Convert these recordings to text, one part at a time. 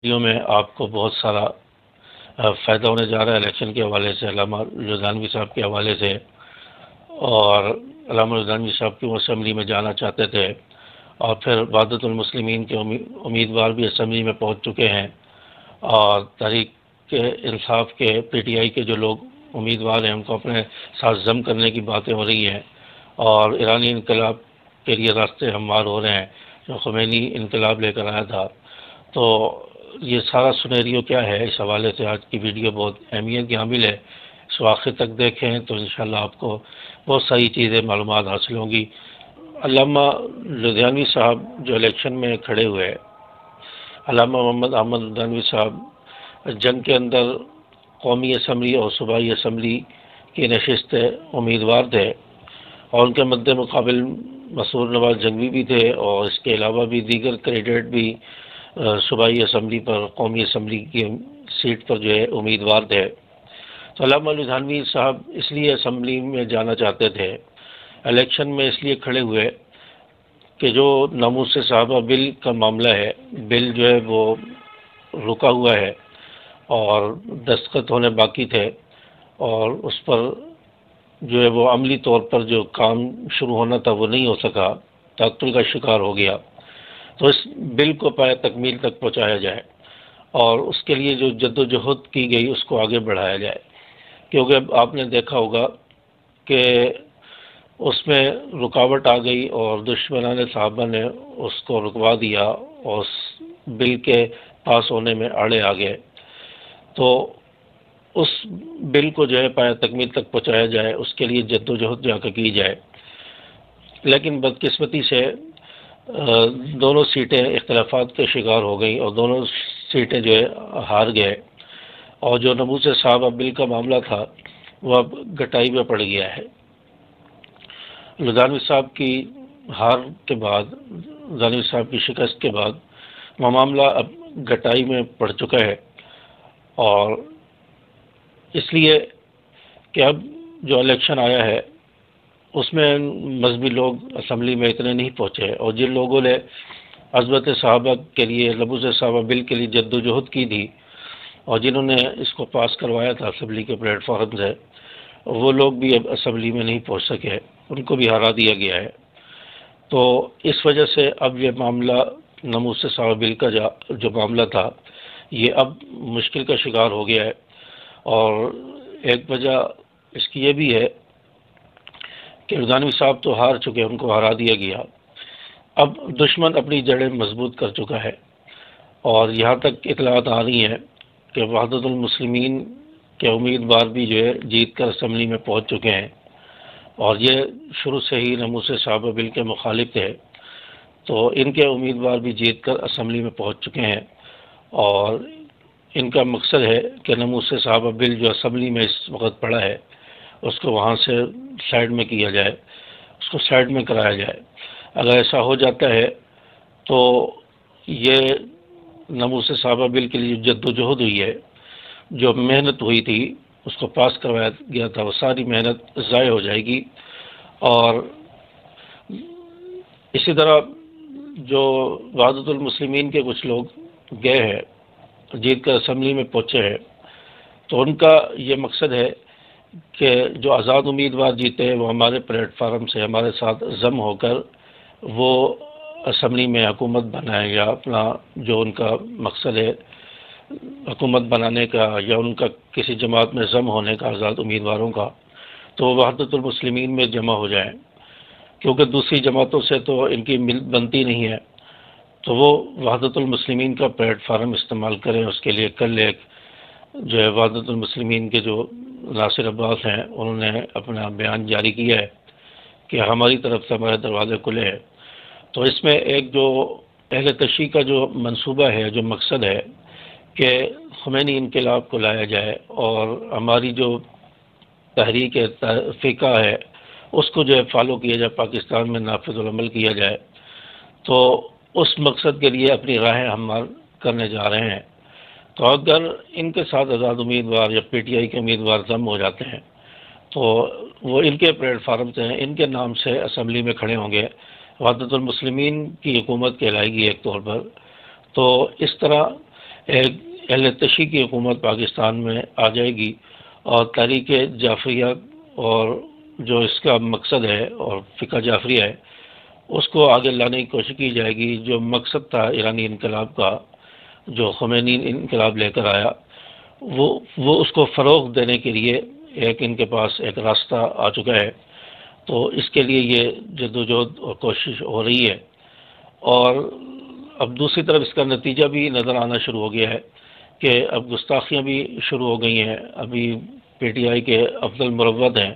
Video میں آپ کو بہت سارا فائدہ ہونے جا رہا ہے الیکشن کے حوالے سے، علامہ لدھیانوی صاحب کے حوالے سے۔ اور علامہ لدھیانوی صاحب کیوں اسمبلی میں جانا چاہتے تھے، اور پھر وحدت المسلمین کے امیدوار بھی اسمبلی میں پہنچ چکے ہیں، اور تحریک انصاف کے پی ٹی آئی کے جو لوگ امیدوار ہیں ان کو اپنے ساتھ ضم کرنے کی باتیں ہو رہی ہیں، اور ایرانی انقلاب کے لیے راستے ہموار ہو رہے ہیں جو خمینی انقلاب لے کر آیا تھا۔ تو یہ سارا سنیریو کیا ہے، اس حوالے سے آج کی ویڈیو بہت اہمیت کی حامل ہے۔ اس آخر تک دیکھیں تو انشاءاللہ آپ کو بہت ساری چیزیں معلومات حاصل ہوں گی۔ علامہ لدھیانوی صاحب جو الیکشن میں کھڑے ہوئے، علامہ محمد احمد لدھیانوی صاحب جنگ کے اندر قومی اسمبلی اور صوبائی اسمبلی کی نشست امیدوار تھے، اور ان کے مد مقابل مسرور نواز جنگوی بھی تھے، اور اس کے علاوہ بھی دیگر کینڈیڈیٹ بھی صوبائی اسمبلی پر، قومی اسمبلی کی سیٹ پر جو ہے امیدوار تھے۔ تو علامہ لدھیانوی صاحب اس لیے اسمبلی میں جانا چاہتے تھے، الیکشن میں اس لیے کھڑے ہوئے کہ جو ناموس صحابہ بل کا معاملہ ہے، بل جو ہے وہ رکا ہوا ہے اور دستخط ہونے باقی تھے، اور اس پر جو ہے وہ عملی طور پر جو کام شروع ہونا تھا وہ نہیں ہو سکا، تعطل کا شکار ہو گیا۔ تو اس بل کو پایہ تکمیل تک پہنچایا جائے، اور اس کے لیے جو جد و جہد کی گئی اس کو آگے بڑھایا جائے، کیونکہ آپ نے دیکھا ہوگا کہ اس میں رکاوٹ آ گئی اور دشمنان صحابہ نے اس کو رکوا دیا، اور اس بل کے پاس ہونے میں آڑے آ گئے۔ تو اس بل کو جو ہے پایہ تکمیل تک پہنچایا جائے، اس کے لیے جد و جہد جا کے کی جائے۔ لیکن بدقسمتی سے دونوں سیٹیں اختلافات کے شکار ہو گئیں، اور دونوں سیٹیں جو ہے ہار گئے، اور جو ناموس صحابہ بل کا معاملہ تھا وہ اب گٹائی میں پڑ گیا ہے۔ لدھیانوی صاحب کی ہار کے بعد، لدھیانوی صاحب کی شکست کے بعد وہ معاملہ اب گٹائی میں پڑ چکا ہے، اور اس لیے کہ اب جو الیکشن آیا ہے اس میں مذہبی لوگ اسمبلی میں اتنے نہیں پہنچے، اور جن لوگوں نے عصمت صحابہ کے لیے، ناموس صحابہ بل کے لیے جد و جہد کی تھی، اور جنہوں نے اس کو پاس کروایا تھا اسمبلی کے پلیٹ فارم سے، وہ لوگ بھی اب اسمبلی میں نہیں پہنچ سکے، ان کو بھی ہرا دیا گیا ہے۔ تو اس وجہ سے اب یہ معاملہ ناموس صحابہ بل کا جو معاملہ تھا یہ اب مشکل کا شکار ہو گیا ہے، اور ایک وجہ اس کی یہ بھی ہے کہ لدھیانوی صاحب تو ہار چکے، ان کو ہرا دیا گیا، اب دشمن اپنی جڑیں مضبوط کر چکا ہے، اور یہاں تک اطلاعات آ رہی ہیں کہ وحدت المسلمین کے امیدوار بھی جو ہے جیت کر اسمبلی میں پہنچ چکے ہیں، اور یہ شروع سے ہی ناموس صحابہ بل کے مخالف تھے، تو ان کے امیدوار بھی جیت کر اسمبلی میں پہنچ چکے ہیں، اور ان کا مقصد ہے کہ ناموس صحابہ بل جو اسمبلی میں اس وقت پڑا ہے اس کو وہاں سے سائڈ میں کیا جائے، اس کو سائڈ میں کرایا جائے۔ اگر ایسا ہو جاتا ہے تو یہ ناموس صحابہ بل کے لیے جد و جہد ہوئی ہے، جو محنت ہوئی تھی اس کو پاس کروایا گیا تھا، وہ ساری محنت ضائع ہو جائے گی۔ اور اسی طرح جو وحدت المسلمین کے کچھ لوگ گئے ہیں، جیت کر اسمبلی میں پہنچے ہیں، تو ان کا یہ مقصد ہے کہ جو آزاد امیدوار جیتے ہیں وہ ہمارے پلیٹ فارم سے ہمارے ساتھ ضم ہو کر وہ اسمبلی میں حکومت بنائیں، یا اپنا جو ان کا مقصد ہے حکومت بنانے کا، یا ان کا کسی جماعت میں ضم ہونے کا آزاد امیدواروں کا، تو وہ وحدت المسلمین میں جمع ہو جائیں، کیونکہ دوسری جماعتوں سے تو ان کی مل بنتی نہیں ہے، تو وہ وحدت المسلمین کا پلیٹ فارم استعمال کریں۔ اس کے لیے کل ایک جو ہے وحدت المسلمین کے جو ناصر عباس ہیں انہوں نے اپنا بیان جاری کیا ہے کہ ہماری طرف سے ہمارے دروازے کھلے ہیں۔ تو اس میں ایک جو اہل تشیع کا جو منصوبہ ہے، جو مقصد ہے کہ خمینی انقلاب کو لایا جائے، اور ہماری جو تحریک فقہ ہے اس کو جو ہے فالو کیا جائے، پاکستان میں نافذ العمل کیا جائے، تو اس مقصد کے لیے اپنی راہیں ہموار کرنے جا رہے ہیں۔ تو اگر ان کے ساتھ آزاد امیدوار یا پی ٹی آئی کے امیدوار ضم ہو جاتے ہیں تو وہ ان کے پلیٹ فارم سے ہیں، ان کے نام سے اسمبلی میں کھڑے ہوں گے، وحدت المسلمین کی حکومت کہلائے گی ایک طور پر۔ تو اس طرح ایک اہل تشیع کی حکومت پاکستان میں آ جائے گی، اور تحریک جعفریہ اور جو اس کا مقصد ہے اور فقہ جعفریہ ہے اس کو آگے لانے کی کوشش کی جائے گی۔ جو مقصد تھا ایرانی انقلاب کا، جو خمینی انقلاب لے کر آیا، وہ اس کو فروغ دینے کے لیے ایک ان کے پاس ایک راستہ آ چکا ہے۔ تو اس کے لیے یہ جدوجہد اور کوشش ہو رہی ہے، اور اب دوسری طرف اس کا نتیجہ بھی نظر آنا شروع ہو گیا ہے کہ اب گستاخیاں بھی شروع ہو گئی ہیں۔ ابھی پی ٹی آئی کے افضل مروت ہیں،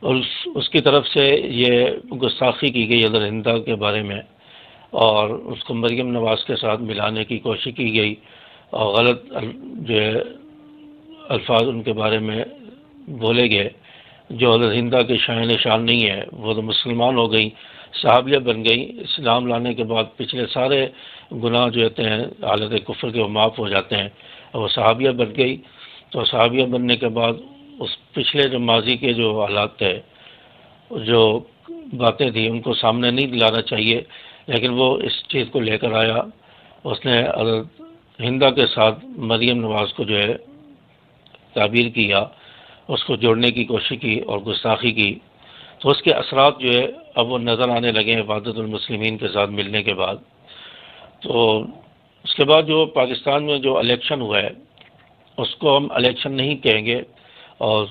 اور اس کی طرف سے یہ گستاخی کی گئی ادر ہندا کے بارے میں، اور اس کو مریم نواز کے ساتھ ملانے کی کوشش کی گئی، اور غلط جو ہے الفاظ ان کے بارے میں بولے گئے جو ادر ہندا کے شائن شان نہیں ہے۔ وہ تو مسلمان ہو گئی، صحابیہ بن گئی، اسلام لانے کے بعد پچھلے سارے گناہ جو ہوتے ہیں حالت کفر کے وہ معاف ہو جاتے ہیں، اور وہ صحابیہ بن گئی۔ تو صحابیہ بننے کے بعد اس پچھلے جو ماضی کے جو حالات تھے، جو باتیں تھیں، ان کو سامنے نہیں لانا چاہیے، لیکن وہ اس چیز کو لے کر آیا۔ اس نے حضرت ہندا کے ساتھ مریم نواز کو جو ہے تعبیر کیا، اس کو جوڑنے کی کوشش کی اور گستاخی کی۔ تو اس کے اثرات جو ہے اب وہ نظر آنے لگے ہیں وحدت المسلمین کے ساتھ ملنے کے بعد۔ تو اس کے بعد جو پاکستان میں جو الیکشن ہوا ہے اس کو ہم الیکشن نہیں کہیں گے، اور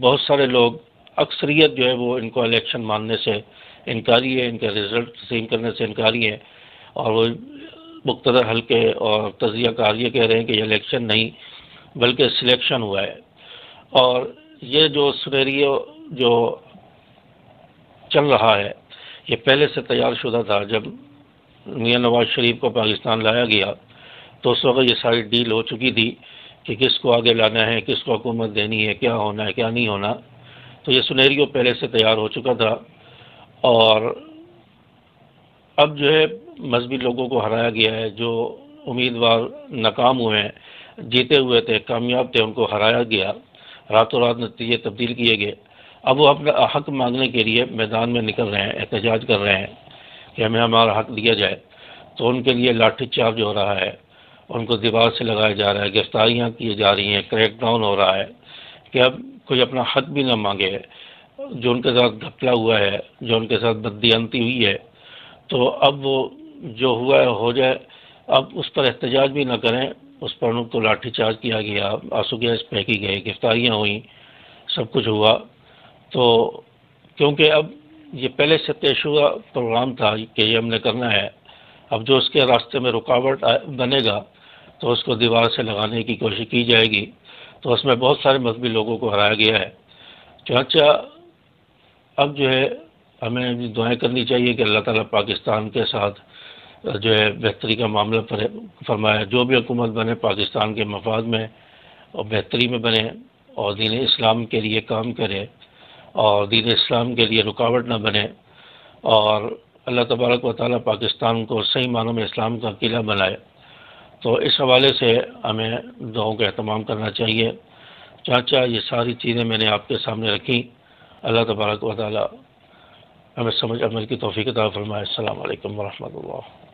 بہت سارے لوگ اکثریت جو ہے وہ ان کو الیکشن ماننے سے انکاری ہے، ان کے رزلٹ تسلیم کرنے سے انکاری ہے، اور وہ مقتدر حلقے اور تجزیہ کار یہ کہہ رہے ہیں کہ یہ الیکشن نہیں بلکہ سلیکشن ہوا ہے۔ اور یہ جو سنیریو جو چل رہا ہے یہ پہلے سے تیار شدہ تھا۔ جب میاں نواز شریف کو پاکستان لایا گیا تو اس وقت یہ ساری ڈیل ہو چکی تھی کہ کس کو آگے لانا ہے، کس کو حکومت دینی ہے، کیا ہونا ہے، کیا نہیں ہونا۔ تو یہ سنیریو پہلے سے تیار ہو چکا تھا، اور اب جو ہے مذہبی لوگوں کو ہرایا گیا ہے۔ جو امیدوار ناکام ہوئے ہیں، جیتے ہوئے تھے، کامیاب تھے، ان کو ہرایا گیا، راتوں رات نتیجے تبدیل کیے گئے۔ اب وہ اپنا حق مانگنے کے لیے میدان میں نکل رہے ہیں، احتجاج کر رہے ہیں کہ ہمیں ہمارا حق دیا جائے۔ تو ان کے لیے لاٹھی چارج ہو رہا ہے، ان کو دیوار سے لگایا جا رہا ہے، گرفتاریاں کی جا رہی ہیں، کریک ڈاؤن ہو رہا ہے کہ اب کوئی اپنا حق بھی نہ مانگے۔ جو ان کے ساتھ گھپلا ہوا ہے، جو ان کے ساتھ بددیانتی ہوئی ہے، تو اب وہ جو ہوا ہے ہو جائے، اب اس پر احتجاج بھی نہ کریں۔ اس پر ان کو لاٹھی چارج کیا گیا، آنسو گیس پھینکی گئی، گرفتاریاں ہوئیں، سب کچھ ہوا۔ تو کیونکہ اب یہ پہلے سے طے شدہ پروگرام تھا کہ یہ ہم نے کرنا ہے، اب جو اس کے راستے میں رکاوٹ بنے گا تو اس کو دیوار سے لگانے کی کوشش کی جائے گی۔ تو اس میں بہت سارے مذہبی لوگوں کو ہرایا گیا ہے۔ چنانچہ اب جو ہے ہمیں دعائیں کرنی چاہیے کہ اللہ تعالیٰ پاکستان کے ساتھ جو ہے بہتری کا معاملہ فرمائے۔ جو بھی حکومت بنے پاکستان کے مفاد میں اور بہتری میں بنے، اور دین اسلام کے لیے کام کرے، اور دین اسلام کے لیے رکاوٹ نہ بنے، اور اللہ تبارک و تعالیٰ پاکستان کو صحیح معنوں میں اسلام کا قلعہ بنائے۔ تو اس حوالے سے ہمیں دعاؤں کا اہتمام کرنا چاہیے۔ چانچہ یہ ساری چیزیں میں نے آپ کے سامنے رکھی۔ اللہ تبارک و تعالیٰ ہمیں سمجھ عمل کی توفیق عطا فرمائے۔ السلام علیکم ورحمۃ اللہ۔